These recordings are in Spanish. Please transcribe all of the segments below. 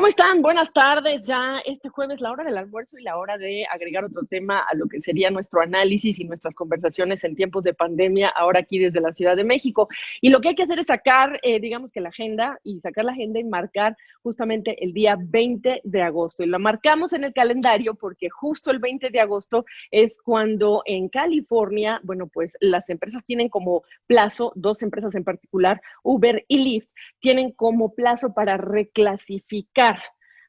¿Cómo están? Buenas tardes. Ya este jueves, la hora del almuerzo y la hora de agregar otro tema a lo que sería nuestro análisis y nuestras conversaciones en tiempos de pandemia, ahora aquí desde la Ciudad de México. Y lo que hay que hacer es sacar, digamos que la agenda y marcar justamente el día 20 de agosto. Y lo marcamos en el calendario porque justo el 20 de agosto es cuando en California, bueno, pues las empresas tienen como plazo, dos empresas en particular, Uber y Lyft, tienen como plazo para reclasificar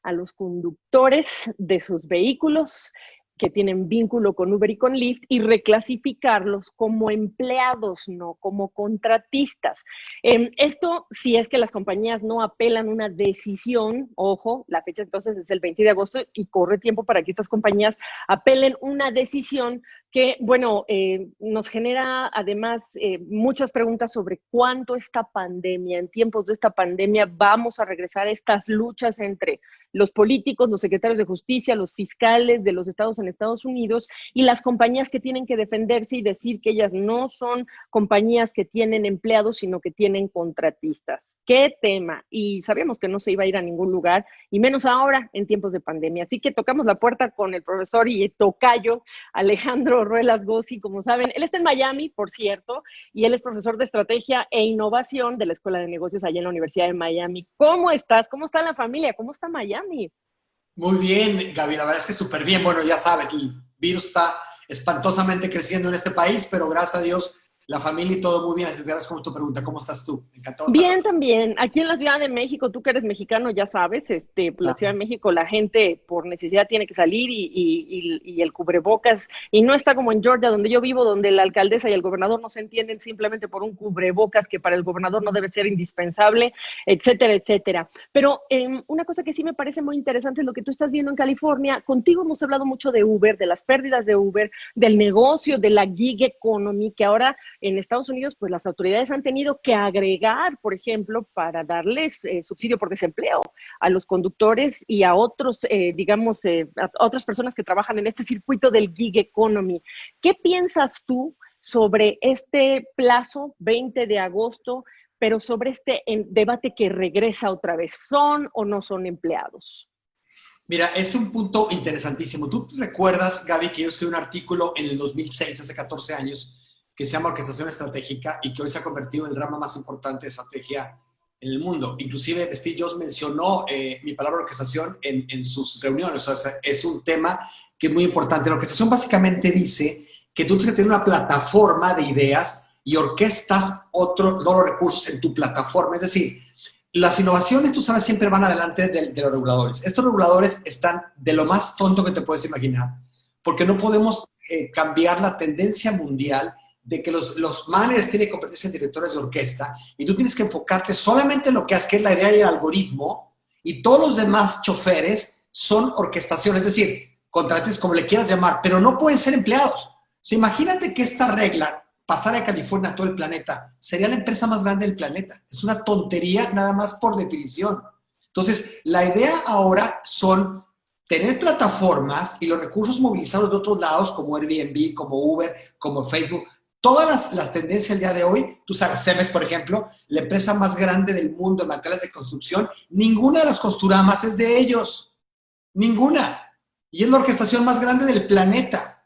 a los conductores de sus vehículos que tienen vínculo con Uber y con Lyft y reclasificarlos como empleados, no como contratistas. Esto, si es que las compañías no apelan una decisión, ojo, la fecha entonces es el 20 de agosto y corre tiempo para que estas compañías apelen una decisión que, bueno, nos genera además muchas preguntas sobre cuánto esta pandemia, en tiempos de esta pandemia, vamos a regresar a estas luchas entre los políticos, los secretarios de justicia, los fiscales de los estados en Estados Unidos y las compañías que tienen que defenderse y decir que ellas no son compañías que tienen empleados, sino que tienen contratistas. ¿Qué tema? Y sabíamos que no se iba a ir a ningún lugar, y menos ahora en tiempos de pandemia. Así que tocamos la puerta con el profesor y tocayo Alejandro Ruelas Gossi. Como saben, él está en Miami, por cierto, y él es profesor de estrategia e innovación de la Escuela de Negocios allá en la Universidad de Miami. ¿Cómo estás? ¿Cómo está la familia? ¿Cómo está Miami? Muy bien, Gaby, la verdad es que súper bien. Bueno, ya sabes, el virus está espantosamente creciendo en este país, pero gracias a Dios, la familia y todo muy bien. Así que gracias por tu pregunta. ¿Cómo estás tú? Encantado de estar Bien, contigo. también. Aquí en la Ciudad de México, tú que eres mexicano, ya sabes, pues, la Ciudad de Claro. México, la gente por necesidad tiene que salir y el cubrebocas, y no está como en Georgia, donde yo vivo, donde la alcaldesa y el gobernador no se entienden simplemente por un cubrebocas que para el gobernador no debe ser indispensable, etcétera, etcétera. Pero una cosa que sí me parece muy interesante es lo que tú estás viendo en California. Contigo hemos hablado mucho de Uber, de las pérdidas de Uber, del negocio, de la gig economy, que ahora en Estados Unidos, pues las autoridades han tenido que agregar, por ejemplo, para darles subsidio por desempleo a los conductores y a otros, digamos, a otras personas que trabajan en este circuito del gig economy. ¿Qué piensas tú sobre este plazo 20 de agosto, pero sobre este debate que regresa otra vez? ¿Son o no son empleados? Mira, es un punto interesantísimo. ¿Tú te recuerdas, Gaby, que yo escribí un artículo en el 2006, hace 14 años, que se llama Orquestación Estratégica y que hoy se ha convertido en el rama más importante de estrategia en el mundo? Inclusive Steve Jobs mencionó mi palabra orquestación en sus reuniones. O sea, es un tema que es muy importante. La orquestación básicamente dice que tú tienes que tener una plataforma de ideas y orquestas todos los recursos en tu plataforma. Es decir, las innovaciones, tú sabes, siempre van adelante de los reguladores. Estos reguladores están de lo más tonto que te puedes imaginar, porque no podemos cambiar la tendencia mundial de que los managers tienen que convertirse en directores de orquesta y tú tienes que enfocarte solamente en lo que haces, que es la idea y el algoritmo, y todos los demás choferes son orquestaciones, es decir, contratistas, como le quieras llamar, pero no pueden ser empleados. O sea, imagínate que esta regla pasara de California a todo el planeta, sería la empresa más grande del planeta. Es una tontería nada más por definición. Entonces, la idea ahora son tener plataformas y los recursos movilizados de otros lados, como Airbnb, como Uber, como Facebook. Todas las tendencias el día de hoy, tú sabes, Cemex, por ejemplo, la empresa más grande del mundo en materiales de construcción, ninguna de las Construramas es de ellos. Ninguna. Y es la orquestación más grande del planeta.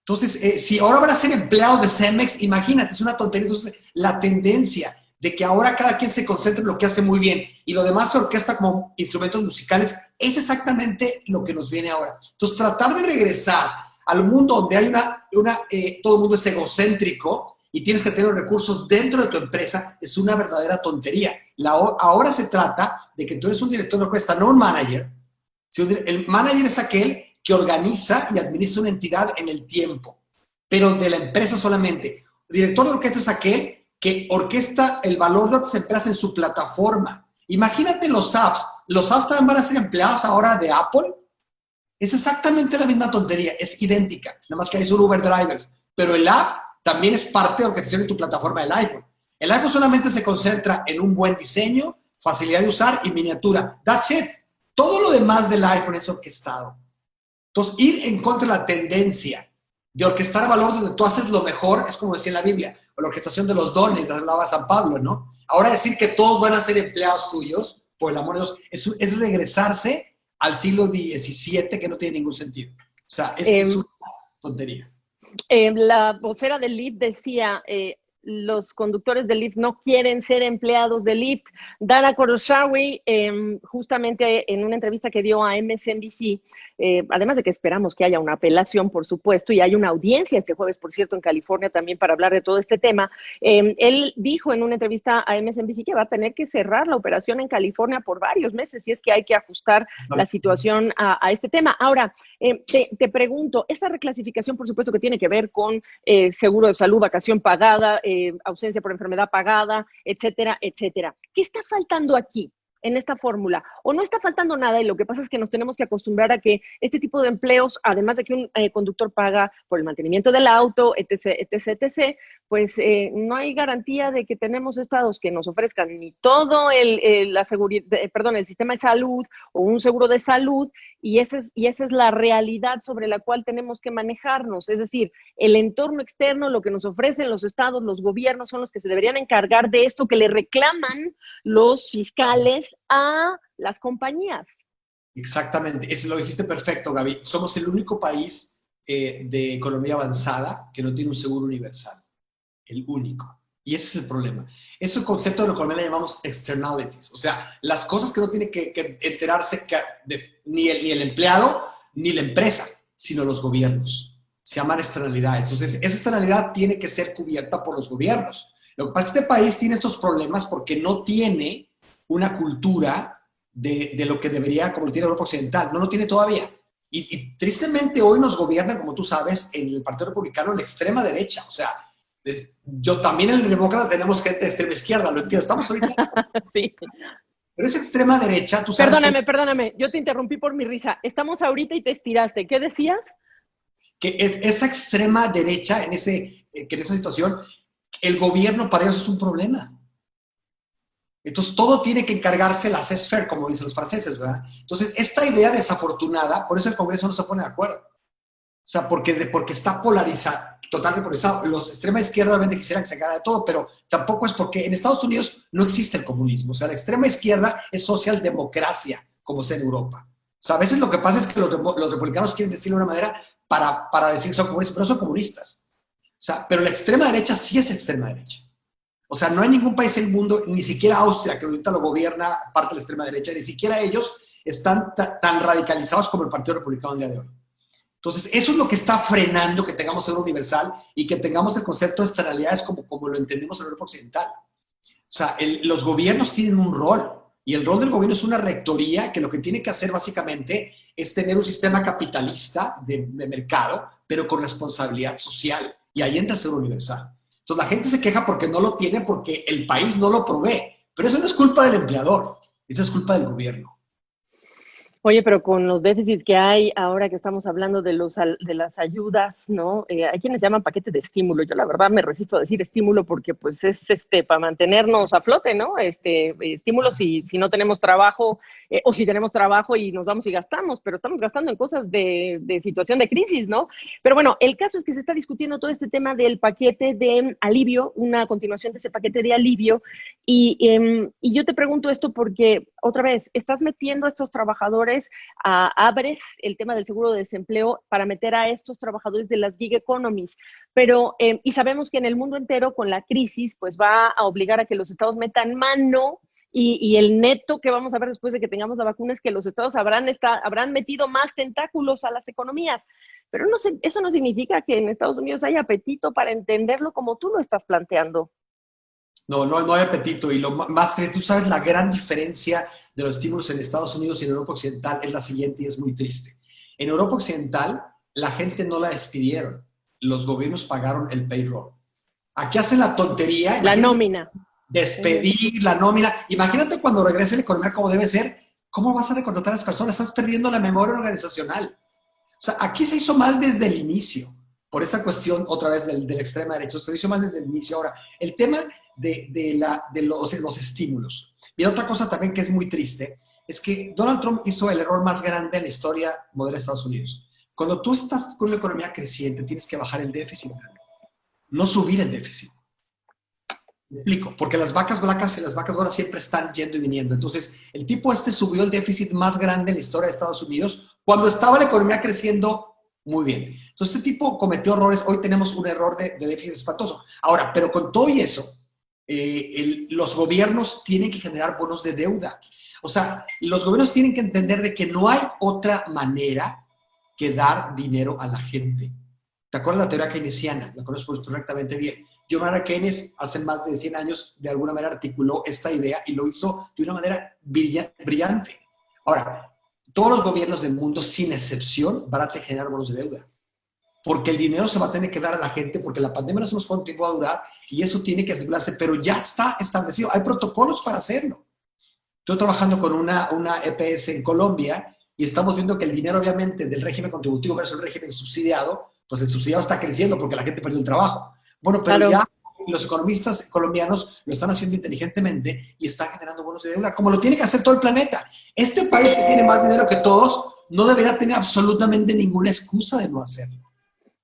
Entonces, si ahora van a ser empleados de Cemex, imagínate, es una tontería. Entonces, la tendencia de que ahora cada quien se concentre en lo que hace muy bien y lo demás se orquesta como instrumentos musicales, es exactamente lo que nos viene ahora. Entonces, tratar de regresar al mundo donde hay todo el mundo es egocéntrico y tienes que tener los recursos dentro de tu empresa, es una verdadera tontería. Ahora se trata de que tú eres un director de orquesta, no un manager. El manager es aquel que organiza y administra una entidad en el tiempo, pero de la empresa solamente. El director de orquesta es aquel que orquesta el valor de otras empresas en su plataforma. Imagínate los apps. Los apps también van a ser empleados ahora de Apple. Es exactamente la misma tontería, es idéntica. Nada más que ahí son Uber Drivers. Pero el app también es parte de orquestación en tu plataforma del iPhone. El iPhone solamente se concentra en un buen diseño, facilidad de usar y miniatura. That's it. Todo lo demás del iPhone es orquestado. Entonces, ir en contra de la tendencia de orquestar valor donde tú haces lo mejor, es como decía en la Biblia, o la orquestación de los dones, hablaba San Pablo, ¿no? Ahora decir que todos van a ser empleados tuyos, por el amor de Dios, es regresarse al siglo XVII que no tiene ningún sentido. O sea, es una tontería. La vocera del Lyft decía, los conductores del Lyft no quieren ser empleados del Lyft. Dana Khosrowshahi, justamente en una entrevista que dio a MSNBC, además de que esperamos que haya una apelación, por supuesto, y hay una audiencia este jueves, por cierto, en California también para hablar de todo este tema, él dijo en una entrevista a MSNBC que va a tener que cerrar la operación en California por varios meses si es que hay que ajustar la situación a este tema. Ahora, te pregunto, esta reclasificación, por supuesto, que tiene que ver con seguro de salud, vacación pagada, ausencia por enfermedad pagada, etcétera, etcétera. ¿Qué está faltando aquí en esta fórmula? ¿O no está faltando nada y lo que pasa es que nos tenemos que acostumbrar a que este tipo de empleos, además de que un conductor paga por el mantenimiento del auto, etc., etc., etc., pues no hay garantía de que tenemos estados que nos ofrezcan ni todo la seguridad, el sistema de salud o un seguro de salud, y esa es la realidad sobre la cual tenemos que manejarnos. Es decir, el entorno externo, lo que nos ofrecen los estados, los gobiernos, son los que se deberían encargar de esto que le reclaman los fiscales a las compañías. Exactamente, lo dijiste perfecto, Gaby. Somos el único país de economía avanzada que no tiene un seguro universal. El único. Y ese es el problema. Es un concepto de lo que le llamamos externalities. O sea, las cosas que no tiene que enterarse ni el empleado ni la empresa, sino los gobiernos. Se llaman externalidades. Entonces, esa externalidad tiene que ser cubierta por los gobiernos. Lo que pasa es que este país tiene estos problemas porque no tiene una cultura de lo que debería, como lo tiene Europa Occidental. No lo tiene todavía. Y tristemente hoy nos gobierna, como tú sabes, en el Partido Republicano, la extrema derecha. O sea, yo también en el Demócrata tenemos gente de extrema izquierda, lo entiendo. Estamos ahorita. Sí. Pero esa extrema derecha, tú sabes. Perdóname, yo te interrumpí por mi risa. Estamos ahorita y te estiraste. ¿Qué decías? Que esa extrema derecha, que en esa situación, el gobierno para ellos es un problema. Entonces, todo tiene que encargarse la laissez-faire, como dicen los franceses, ¿verdad? Entonces, esta idea desafortunada, por eso el Congreso no se pone de acuerdo. O sea, porque está polarizado, totalmente polarizado. Los de extrema izquierda obviamente quisieran que se encargue de todo, pero tampoco es porque en Estados Unidos no existe el comunismo. O sea, la extrema izquierda es socialdemocracia, como es en Europa. O sea, a veces lo que pasa es que los republicanos quieren decirlo de una manera para decir que son comunistas, pero no son comunistas. O sea, pero la extrema derecha sí es extrema derecha. O sea, no hay ningún país en el mundo, ni siquiera Austria, que ahorita lo gobierna parte de la extrema derecha, ni siquiera ellos están tan radicalizados como el Partido Republicano el día de hoy. Entonces, eso es lo que está frenando que tengamos seguro universal y que tengamos el concepto de externalidades como lo entendemos en Europa Occidental. O sea, los gobiernos tienen un rol y el rol del gobierno es una rectoría que lo que tiene que hacer básicamente es tener un sistema capitalista de mercado, pero con responsabilidad social. Y ahí entra el seguro universal. Entonces, la gente se queja porque no lo tiene, porque el país no lo provee. Pero eso no es culpa del empleador, eso es culpa del gobierno. Oye, pero con los déficits que hay ahora que estamos hablando de las ayudas, ¿no? Hay quienes llaman paquete de estímulo. Yo la verdad me resisto a decir estímulo porque pues es para mantenernos a flote, ¿no? Estímulo si no tenemos trabajo o si tenemos trabajo y nos vamos y gastamos, pero estamos gastando en cosas de situación de crisis, ¿no? Pero bueno, el caso es que se está discutiendo todo este tema del paquete de alivio, una continuación de ese paquete de alivio. Y yo te pregunto esto porque, otra vez, estás metiendo a estos trabajadores, abres el tema del seguro de desempleo para meter a estos trabajadores de las gig economies, pero, y sabemos que en el mundo entero con la crisis, pues va a obligar a que los estados metan mano y el neto que vamos a ver después de que tengamos la vacuna es que los estados habrán metido más tentáculos a las economías. Pero no sé, eso no significa que en Estados Unidos haya apetito para entenderlo como tú lo estás planteando. No hay apetito. Y lo más, tú sabes, la gran diferencia de los estímulos en Estados Unidos y en Europa Occidental es la siguiente y es muy triste. En Europa Occidental, la gente no la despidieron. Los gobiernos pagaron el payroll. Aquí hacen la tontería. La nómina. Despedir, la nómina. Imagínate cuando regrese la economía como debe ser. ¿Cómo vas a recontratar a las personas? Estás perdiendo la memoria organizacional. O sea, aquí se hizo mal desde el inicio. Por esta cuestión, otra vez, de la extrema derecha. Se hizo mal desde el inicio. Ahora, el tema de los estímulos. Y otra cosa también que es muy triste es que Donald Trump hizo el error más grande en la historia moderna de Estados Unidos. Cuando tú estás con una economía creciente, tienes que bajar el déficit, no subir el déficit. Me explico, porque las vacas blancas y las vacas gordas siempre están yendo y viniendo. Entonces, el tipo subió el déficit más grande en la historia de Estados Unidos cuando estaba la economía creciendo muy bien. Entonces, este tipo cometió errores. Hoy tenemos un error de déficit espantoso. Ahora, pero con todo y eso, los gobiernos tienen que generar bonos de deuda. O sea, los gobiernos tienen que entender de que no hay otra manera que dar dinero a la gente. ¿Te acuerdas de la teoría keynesiana? La conozco perfectamente bien. John Maynard Keynes hace más de 100 años de alguna manera articuló esta idea y lo hizo de una manera brillante. Ahora, todos los gobiernos del mundo, sin excepción, van a generar bonos de deuda. Porque el dinero se va a tener que dar a la gente, porque la pandemia no sabemos cuánto tiempo va a durar y eso tiene que articularse, pero ya está establecido. Hay protocolos para hacerlo. Estoy trabajando con una EPS en Colombia y estamos viendo que el dinero, obviamente, del régimen contributivo versus el régimen subsidiado, pues el subsidiado está creciendo porque la gente perdió el trabajo. Bueno, pero ya los economistas colombianos lo están haciendo inteligentemente y están generando bonos de deuda, como lo tiene que hacer todo el planeta. Este país que tiene más dinero que todos no debería tener absolutamente ninguna excusa de no hacerlo.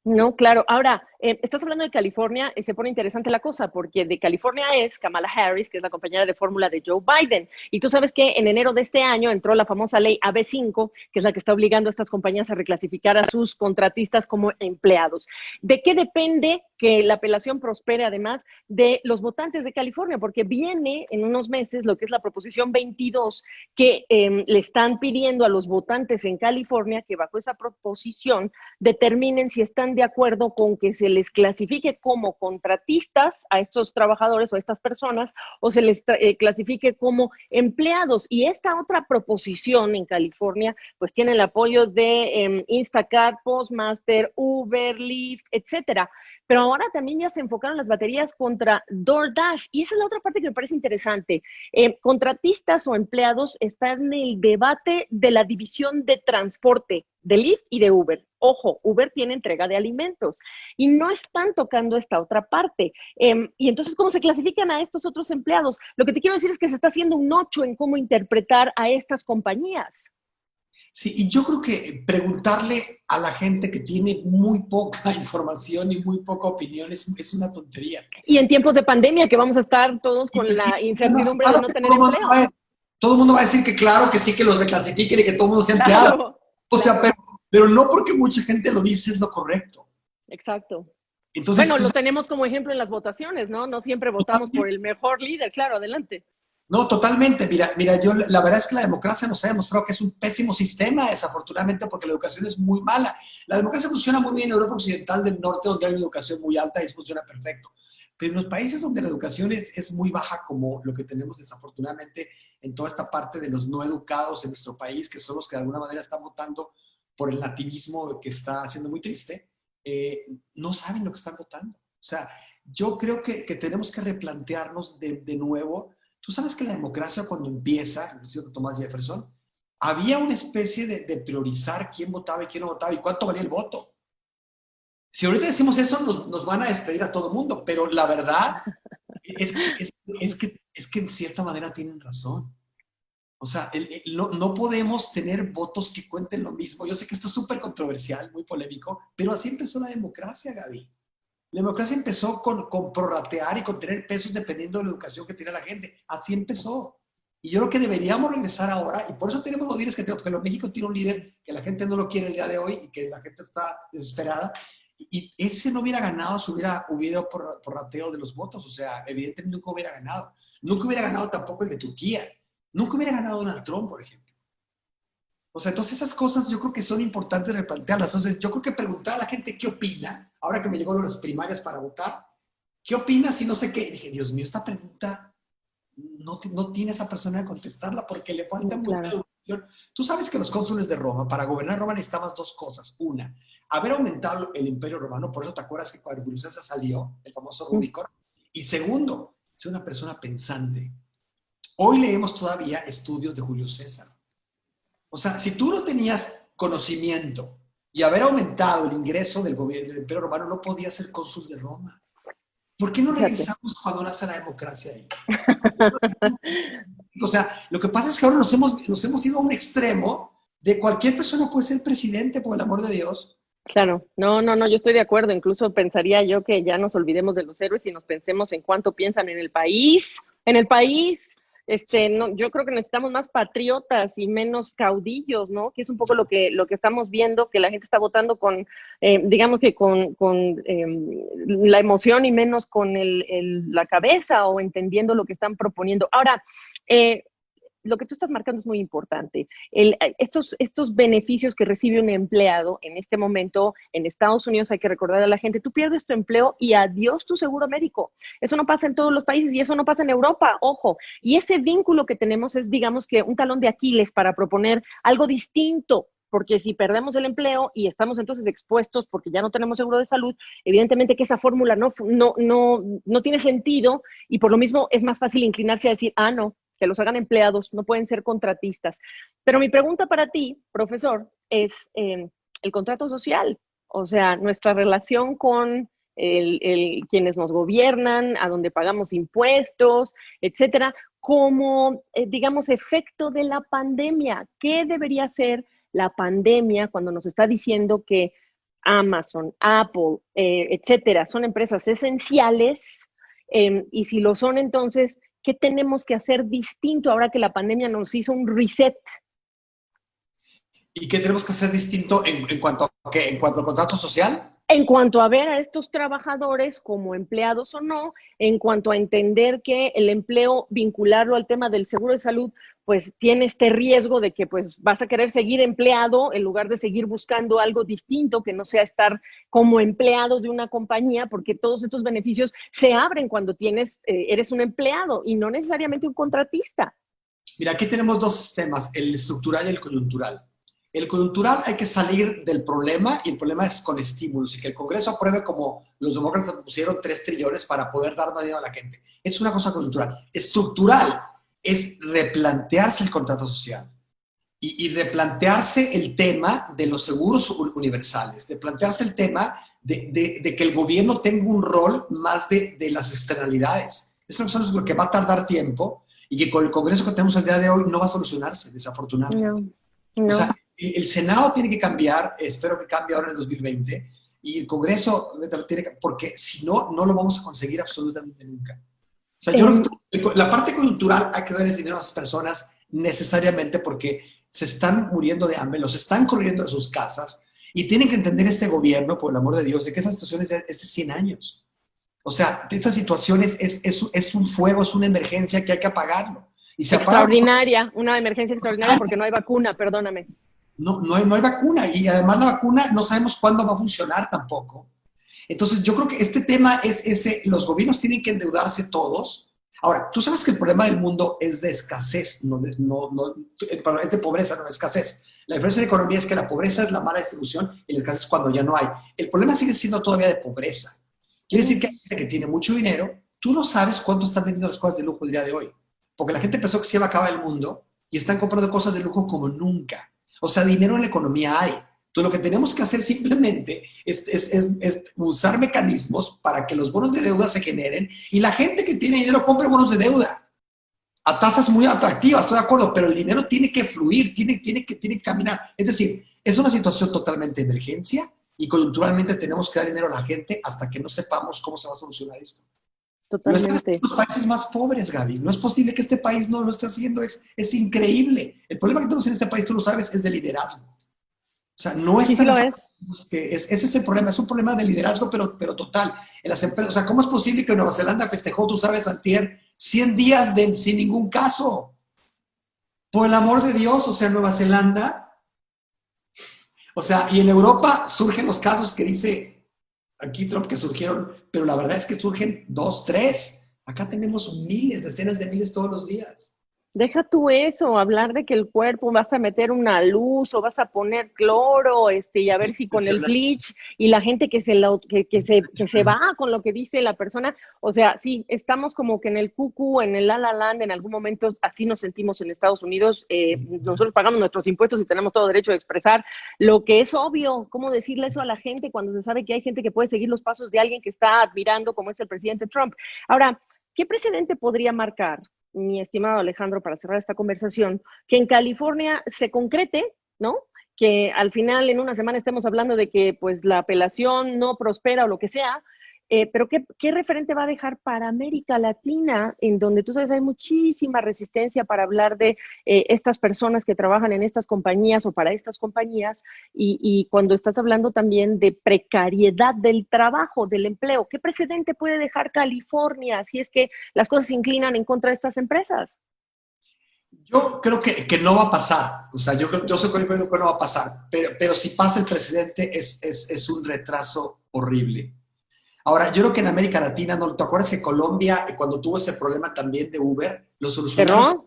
No, claro. Ahora, estás hablando de California, se pone interesante la cosa, porque de California es Kamala Harris, que es la compañera de fórmula de Joe Biden. Y tú sabes que en enero de este año entró la famosa ley AB5, que es la que está obligando a estas compañías a reclasificar a sus contratistas como empleados. ¿De qué depende que la apelación prospere, además de los votantes de California? Porque viene en unos meses lo que es la proposición 22, que le están pidiendo a los votantes en California que bajo esa proposición determinen si están de acuerdo con que se les clasifique como contratistas a estos trabajadores o a estas personas o se les clasifique como empleados. Y esta otra proposición en California pues tiene el apoyo de Instacart, Postmaster, Uber, Lyft, etcétera. Pero ahora también ya se enfocaron las baterías contra DoorDash. Y esa es la otra parte que me parece interesante. Contratistas o empleados están en el debate de la división de transporte de Lyft y de Uber. Ojo, Uber tiene entrega de alimentos y no están tocando esta otra parte. Y entonces, ¿cómo se clasifican a estos otros empleados? Lo que te quiero decir es que se está haciendo un ocho en cómo interpretar a estas compañías. Sí, y yo creo que preguntarle a la gente que tiene muy poca información y muy poca opinión es una tontería. Y en tiempos de pandemia, que vamos a estar todos con la incertidumbre Claro de no que tener empleo. todo el mundo va a decir que claro, que sí, que los reclasifiquen y que todo el mundo sea empleado. Claro, O sea, claro. pero no porque mucha gente lo dice es lo correcto. Exacto. Entonces, Bueno, lo tenemos como ejemplo en las votaciones, ¿no? No siempre votamos por el mejor líder, claro, adelante. no, totalmente. Mira, yo la verdad es que la democracia nos ha demostrado que es un pésimo sistema, desafortunadamente, porque la educación es muy mala. La democracia funciona muy bien en Europa Occidental del Norte, donde hay una educación muy alta y eso funciona perfecto. Pero en los países donde la educación es muy baja, como lo que tenemos desafortunadamente en toda esta parte de los no educados en nuestro país, que son los que de alguna manera están votando por el nativismo que está siendo muy triste, no saben lo que están votando. O sea, yo creo que tenemos que replantearnos de nuevo. Tú sabes que la democracia cuando empieza, inclusive Thomas Jefferson, había una especie de priorizar quién votaba y quién no votaba y cuánto valía el voto. Si ahorita decimos eso, nos van a despedir a todo el mundo, pero la verdad es que en cierta manera tienen razón. O sea, no podemos tener votos que cuenten lo mismo. Yo sé que esto es súper controversial, muy polémico, pero así empezó la democracia, Gaby. La democracia empezó con prorratear y con tener pesos dependiendo de la educación que tiene la gente. Así empezó. Y yo creo que deberíamos regresar ahora, y por eso tenemos los líderes que tenemos, porque México tiene un líder que la gente no lo quiere el día de hoy y que la gente está desesperada. Y ese no hubiera ganado si hubiera habido prorrateo de los votos. O sea, evidentemente nunca hubiera ganado. Nunca hubiera ganado tampoco el de Turquía. Nunca hubiera ganado Donald Trump, por ejemplo. O sea, entonces esas cosas yo creo que son importantes replantearlas. Entonces, yo creo que preguntar a la gente qué opina, ahora que me llegó las primarias para votar, ¿qué opinas y no sé qué? Dije, Dios mío, esta pregunta no tiene esa persona de contestarla porque le falta mucha educación. Tú sabes que los cónsules de Roma, para gobernar Roma necesitabas dos cosas. Una, haber aumentado el imperio romano, por eso te acuerdas que cuando Julio César salió, el famoso Rubicon. Y segundo, ser una persona pensante. Hoy leemos todavía estudios de Julio César. O sea, si tú no tenías conocimiento y haber aumentado el ingreso del gobierno del Imperio Romano, no podías ser cónsul de Roma. ¿Por qué no regresamos cuando nace la democracia ahí? O sea, lo que pasa es que ahora nos hemos ido a un extremo de cualquier persona puede ser presidente, por el amor de Dios. Claro, no, yo estoy de acuerdo. Incluso pensaría yo que ya nos olvidemos de los héroes y nos pensemos en cuánto piensan en el país. En el país, no, yo creo que necesitamos más patriotas y menos caudillos, ¿no? Que es un poco lo que estamos viendo, que la gente está votando con, digamos que con la emoción y menos con la cabeza o entendiendo lo que están proponiendo. Ahora, eh, lo que tú estás marcando es muy importante. Estos beneficios que recibe un empleado en este momento en Estados Unidos, hay que recordar a la gente, tú pierdes tu empleo y adiós tu seguro médico. Eso no pasa en todos los países y eso no pasa en Europa, ojo. Y ese vínculo que tenemos es, digamos que un talón de Aquiles para proponer algo distinto, porque si perdemos el empleo y estamos entonces expuestos porque ya no tenemos seguro de salud, evidentemente que esa fórmula no tiene sentido y por lo mismo es más fácil inclinarse a decir, no, que los hagan empleados, no pueden ser contratistas. Pero mi pregunta para ti, profesor, es el contrato social, o sea, nuestra relación con quienes nos gobiernan, a donde pagamos impuestos, etcétera, como, digamos, efecto de la pandemia. ¿Qué debería ser la pandemia cuando nos está diciendo que Amazon, Apple, etcétera, son empresas esenciales? Y si lo son, entonces, ¿qué tenemos que hacer distinto ahora que la pandemia nos hizo un reset? ¿Y qué tenemos que hacer distinto en cuanto a qué? ¿En cuanto al contrato social? En cuanto a ver a estos trabajadores como empleados o no, en cuanto a entender que el empleo, vincularlo al tema del seguro de salud, pues tiene este riesgo de que pues vas a querer seguir empleado en lugar de seguir buscando algo distinto que no sea estar como empleado de una compañía, porque todos estos beneficios se abren cuando eres un empleado y no necesariamente un contratista. Mira, aquí tenemos dos sistemas, el estructural y el coyuntural. El coyuntural hay que salir del problema y el problema es con estímulos y que el Congreso apruebe como los demócratas pusieron 3 trillones para poder dar más dinero a la gente. Es una cosa coyuntural. Estructural es replantearse el contrato social y replantearse el tema de los seguros universales, de plantearse el tema de que el gobierno tenga un rol más de las externalidades. Eso es lo que va a tardar tiempo y que con el Congreso que tenemos el día de hoy no va a solucionarse, desafortunadamente. O sea, el Senado tiene que cambiar, espero que cambie ahora en el 2020, y el Congreso tiene que, porque si no, no lo vamos a conseguir absolutamente nunca. O sea, yo creo que la parte coyuntural hay que darles dinero a las personas necesariamente porque se están muriendo de hambre, los están corriendo de sus casas y tienen que entender este gobierno, por el amor de Dios, de que esa situación es de 100 años. O sea, esta situación es un fuego, es una emergencia que hay que apagarlo. Y se extraordinaria, una emergencia extraordinaria porque no hay vacuna, perdóname. No hay vacuna y además la vacuna no sabemos cuándo va a funcionar tampoco. Entonces yo creo que este tema es ese, los gobiernos tienen que endeudarse todos. Ahora, tú sabes que el problema del mundo es de escasez, es de pobreza, no de escasez. La diferencia en economía es que la pobreza es la mala distribución y la escasez es cuando ya no hay. El problema sigue siendo todavía de pobreza. Quiere decir que hay gente que tiene mucho dinero, tú no sabes cuánto están vendiendo las cosas de lujo el día de hoy. Porque la gente pensó que se iba a acabar el mundo y están comprando cosas de lujo como nunca. O sea, dinero en la economía hay. Entonces, lo que tenemos que hacer simplemente es usar mecanismos para que los bonos de deuda se generen y la gente que tiene dinero compre bonos de deuda a tasas muy atractivas, estoy de acuerdo, pero el dinero tiene que fluir, tiene que caminar. Es decir, es una situación totalmente de emergencia y coyunturalmente tenemos que dar dinero a la gente hasta que no sepamos cómo se va a solucionar esto. Totalmente. Los países más pobres, Gaby. No es posible que este país no lo esté haciendo. Es increíble. El problema que tenemos en este país, tú lo sabes, es de liderazgo. O sea, no es sí, tan... sí lo es. Ese es el problema. Es un problema de liderazgo, pero total. En las empresas, o sea, ¿cómo es posible que Nueva Zelanda festejó, tú sabes, antier, 100 días sin ningún caso? Por el amor de Dios, o sea, Nueva Zelanda... O sea, y en Europa surgen los casos que dice... Aquí Trump que surgieron, pero la verdad es que surgen 2, 3. Acá tenemos miles, decenas de miles todos los días. Deja tú eso, hablar de que el cuerpo vas a meter una luz o vas a poner cloro, y a ver si con el bleach y la gente que se va con lo que dice la persona, o sea, sí, estamos como que en el cucú, en el la la land, en algún momento así nos sentimos en Estados Unidos, nosotros pagamos nuestros impuestos y tenemos todo derecho de expresar lo que es obvio. ¿Cómo decirle eso a la gente cuando se sabe que hay gente que puede seguir los pasos de alguien que está admirando como es el presidente Trump? Ahora, ¿qué precedente podría marcar, mi estimado Alejandro, para cerrar esta conversación, que en California se concrete, ¿no? que al final en una semana estemos hablando de que pues la apelación no prospera o lo que sea, pero ¿qué referente va a dejar para América Latina, en donde tú sabes hay muchísima resistencia para hablar de estas personas que trabajan en estas compañías o para estas compañías, y cuando estás hablando también de precariedad del trabajo, del empleo? ¿Qué precedente puede dejar California si es que las cosas se inclinan en contra de estas empresas? Yo creo que no va a pasar, o sea, yo soy convencido que no va a pasar, pero si pasa el presidente es un retraso horrible. Ahora, yo creo que en América Latina, ¿no? ¿Te acuerdas que Colombia, cuando tuvo ese problema también de Uber, lo solucionaron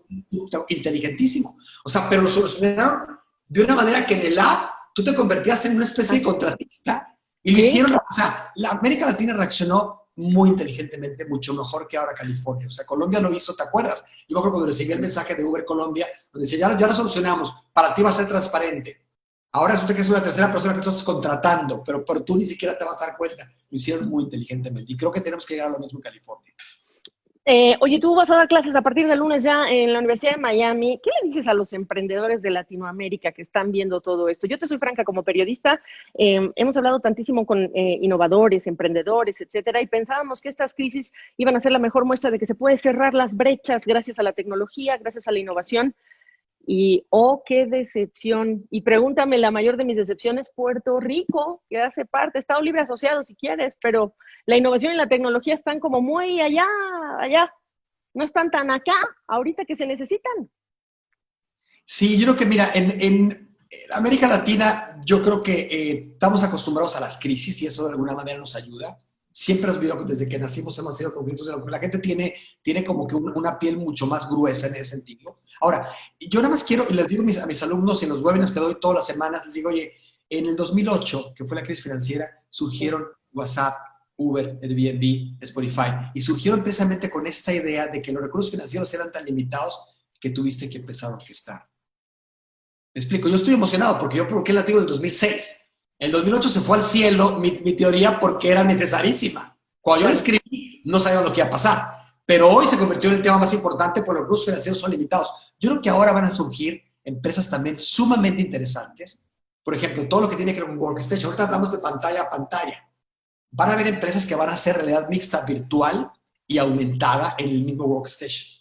¿Pero? inteligentísimo? O sea, pero lo solucionaron de una manera que en el app tú te convertías en una especie de contratista y lo ¿Sí? hicieron, o sea, la América Latina reaccionó muy inteligentemente, mucho mejor que ahora California. O sea, Colombia lo hizo, ¿te acuerdas? Yo me acuerdo cuando recibí el mensaje de Uber Colombia, donde decía, ya lo solucionamos, para ti va a ser transparente. Ahora resulta que es una tercera persona que tú estás contratando, pero tú ni siquiera te vas a dar cuenta. Lo hicieron muy inteligentemente y creo que tenemos que llegar a lo mismo en California. Oye, tú vas a dar clases a partir del lunes ya en la Universidad de Miami. ¿Qué le dices a los emprendedores de Latinoamérica que están viendo todo esto? Yo te soy franca, como periodista, hemos hablado tantísimo con innovadores, emprendedores, etcétera, y pensábamos que estas crisis iban a ser la mejor muestra de que se puede cerrar las brechas gracias a la tecnología, gracias a la innovación. Y, oh, qué decepción. Y pregúntame, la mayor de mis decepciones, Puerto Rico, que hace parte, Estado Libre Asociado si quieres, pero la innovación y la tecnología están como muy allá, allá, no están tan acá, ahorita que se necesitan. Sí, yo creo que, mira, en América Latina, yo creo que estamos acostumbrados a las crisis y eso de alguna manera nos ayuda. Siempre has visto que desde que nacimos hemos sido conflictos, la gente tiene como que una piel mucho más gruesa en ese sentido. Ahora, yo nada más quiero, y les digo a mis alumnos en los webinars que doy todas las semanas, les digo, oye, en el 2008, que fue la crisis financiera, surgieron WhatsApp, Uber, Airbnb, Spotify, y surgieron precisamente con esta idea de que los recursos financieros eran tan limitados que tuviste que empezar a orquestar. Me explico, yo estoy emocionado porque yo provoqué el latido del 2006. El 2008 se fue al cielo mi teoría porque era necesarísima. Cuando yo la Claro. escribí, no sabía lo que iba a pasar. Pero hoy se convirtió en el tema más importante porque los recursos financieros son limitados. Yo creo que ahora van a surgir empresas también sumamente interesantes. Por ejemplo, todo lo que tiene que ver con Workstation. Ahorita hablamos de pantalla a pantalla. Van a haber empresas que van a hacer realidad mixta virtual y aumentada en el mismo Workstation.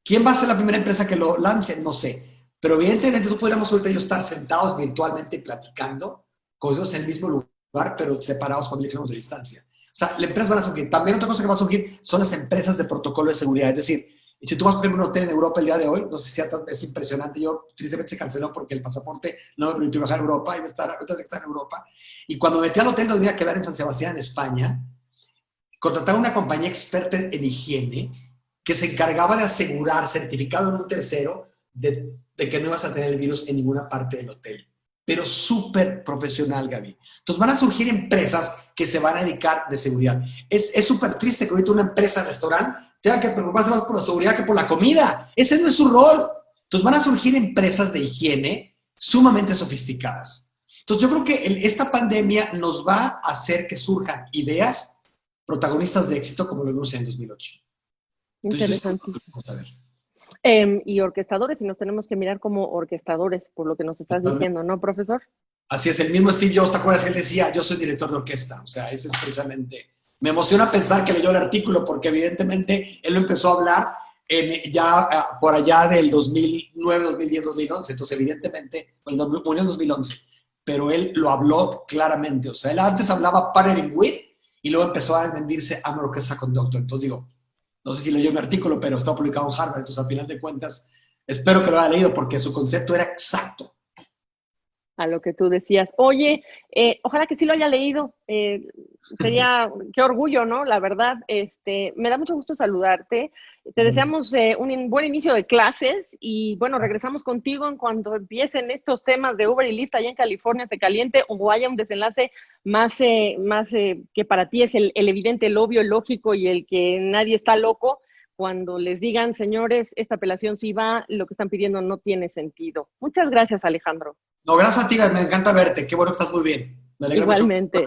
¿Quién va a ser la primera empresa que lo lance? No sé. Pero evidentemente tú podríamos ahorita yo estar sentados virtualmente platicando, como si en el mismo lugar, pero separados por 1.000 kilómetros de distancia. O sea, las empresas van a surgir. También otra cosa que va a surgir son las empresas de protocolo de seguridad. Es decir, si tú vas a poner un hotel en Europa el día de hoy, no sé si es impresionante, yo tristemente se canceló porque el pasaporte no me permitió viajar a Europa y ahorita estar en Europa. Y cuando metí al hotel donde iba a quedar en San Sebastián, en España, contrataron una compañía experta en higiene que se encargaba de asegurar, certificado en un tercero, de que no ibas a tener el virus en ninguna parte del hotel. Pero súper profesional, Gaby. Entonces van a surgir empresas que se van a dedicar de seguridad. Es súper triste que ahorita una empresa, restaurante, tenga que preocuparse más por la seguridad que por la comida. Ese no es su rol. Entonces van a surgir empresas de higiene sumamente sofisticadas. Entonces yo creo que esta pandemia nos va a hacer que surjan ideas protagonistas de éxito como lo vimos en 2008. Entonces, Interesantísimo. vamos a ver. Y orquestadores, y nos tenemos que mirar como orquestadores, por lo que nos estás diciendo, ¿no, profesor? Así es, el mismo Steve Jobs, ¿te acuerdas que él decía, yo soy director de orquesta? O sea, ese es precisamente... Me emociona pensar que leyó el artículo porque evidentemente él lo empezó a hablar por allá del 2009, 2010, 2011. Entonces, evidentemente, murió en 2011. Pero él lo habló claramente. O sea, él antes hablaba partnering with y luego empezó a vendirse a una orquesta conductor. Entonces digo, no sé si leyó mi artículo, pero está publicado en Harvard. Entonces, al final de cuentas, espero que lo haya leído porque su concepto era exacto. A lo que tú decías. Oye, ojalá que sí lo haya leído. Sería, qué orgullo, ¿no? La verdad, me da mucho gusto saludarte. Te deseamos un buen inicio de clases y bueno, regresamos contigo en cuanto empiecen estos temas de Uber y Lyft allá en California, se caliente o haya un desenlace más que para ti es el evidente, el obvio, el lógico y el que nadie está loco. Cuando les digan, señores, esta apelación sí va, lo que están pidiendo no tiene sentido. Muchas gracias, Alejandro. No, gracias a ti, me encanta verte. Qué bueno que estás muy bien. Me alegra mucho. Igualmente.